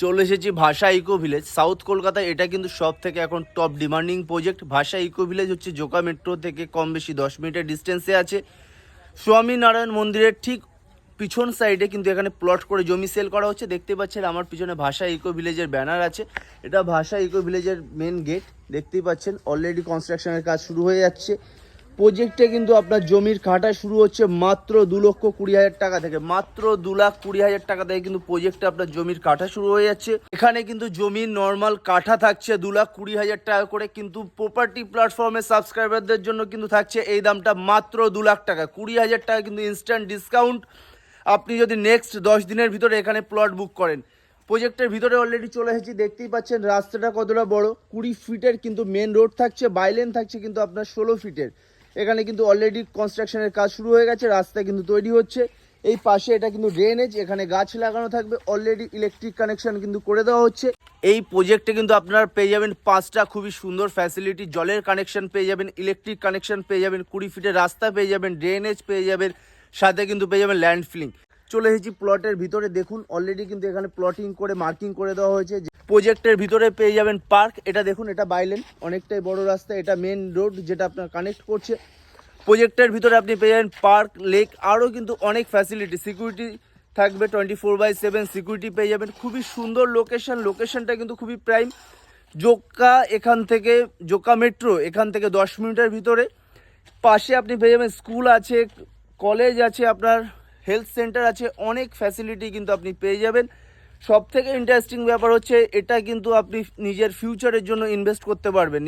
চলে এসেছি ভাষা ইকো ভিলেজ সাউথ কলকাতা। এটা কিন্তু সব থেকে এখন টপ ডিমান্ডিং প্রজেক্ট। ভাষা ইকো ভিলেজ হচ্ছে জোকা মেট্রো থেকে কম বেশি 10 মিনিটের ডিস্টেন্সে আছে। স্বামীনারায়ণ মন্দিরের ঠিক পিছন সাইডে কিন্তু এখানে প্লট করে জমি সেল করা হচ্ছে। দেখতে পাচ্ছেন আমার পিছনে ভাষা ইকো ভিলেজের ব্যানার আছে। এটা ভাষা ইকো ভিলেজের মেন গেট। দেখতেই পাচ্ছেন অলরেডি কনস্ট্রাকশনের কাজ শুরু হয়ে যাচ্ছে। প্রজেক্টে কিন্তু আপনার জমির কাটা শুরু হচ্ছে মাত্র 2,20,000 টাকা থেকে। মাত্র 2,20,000 টাকা থেকে কিন্তু প্রজেক্টে আপনার জমির কাটা শুরু হয়ে যাচ্ছে। এখানে কিন্তু জমির নর্মাল কাঠা থাকছে 2,20,000 টাকা করে, কিন্তু প্রপার্টি প্ল্যাটফর্মে সাবস্ক্রাইবারদের জন্য কিন্তু থাকছে এই দামটা মাত্র 2,00,000 টাকা। 20,000 টাকা কিন্তু ইনস্ট্যান্ট ডিসকাউন্ট আপনি যদি নেক্সট 10 দিনের ভিতরে এখানে প্লট বুক করেন। প্রজেক্টের ভিতরে অলরেডি চলে এসেছি। দেখতেই পাচ্ছেন রাস্তাটা কতটা বড়, 20 ফিটের কিন্তু মেন রোড থাকছে, বাইলেন থাকছে কিন্তু আপনার 16 ফিটের। এখানে কিন্তু অলরেডি কনস্ট্রাকশনের কাজ শুরু হয়ে গেছে, রাস্তা কিন্তু তৈরি হচ্ছে। এই পাশে এটা কিন্তু ড্রেনেজ, এখানে গাছ লাগানো থাকবে। অলরেডি ইলেকট্রিক কানেকশন কিন্তু করে দেওয়া হচ্ছে। এই প্রজেক্টে কিন্তু আপনারা পেয়ে যাবেন 5টা খুবই সুন্দর ফ্যাসিলিটি। জলের কানেকশন পেয়ে যাবেন, ইলেকট্রিক কানেকশন পেয়ে যাবেন, 20 ফিটের রাস্তা পেয়ে যাবেন, ড্রেনেজ পেয়ে যাবেন, সাথে কিন্তু পেয়ে যাবেন ল্যান্ড ফিলিং। চলে এসেছি প্লটের ভিতরে। দেখুন অলরেডি কিন্তু এখানে প্লটিং করে মার্কিং করে দেওয়া হয়েছে। প্রজেক্টের ভিতরে পেয়ে যাবেন পার্ক। এটা দেখুন, এটা বাইলেন, অনেকটাই বড় রাস্তা। এটা মেন রোড যেটা আপনার কানেক্ট করছে। প্রজেক্টের ভিতরে আপনি পেয়ে যাবেন পার্ক, লেক, আরও কিন্তু অনেক ফ্যাসিলিটি। সিকিউরিটি থাকবে 24/7 সিকিউরিটি পেয়ে যাবেন। খুবই সুন্দর লোকেশনটা কিন্তু খুবই প্রাইম। জোকা এখান থেকে, জোকা মেট্রো এখান থেকে 10 মিনিটের ভিতরে। পাশে আপনি পেয়ে যাবেন স্কুল আছে, কলেজ আছে, আপনার হেলথ সেন্টার আছে, অনেক ফ্যাসিলিটি কিন্তু আপনি পেয়ে যাবেন। সব থেকে ইন্টারেস্টিং ব্যাপার হচ্ছে এটা কিন্তু আপনি নিজের ফিউচারের জন্য ইনভেস্ট করতে পারবেন।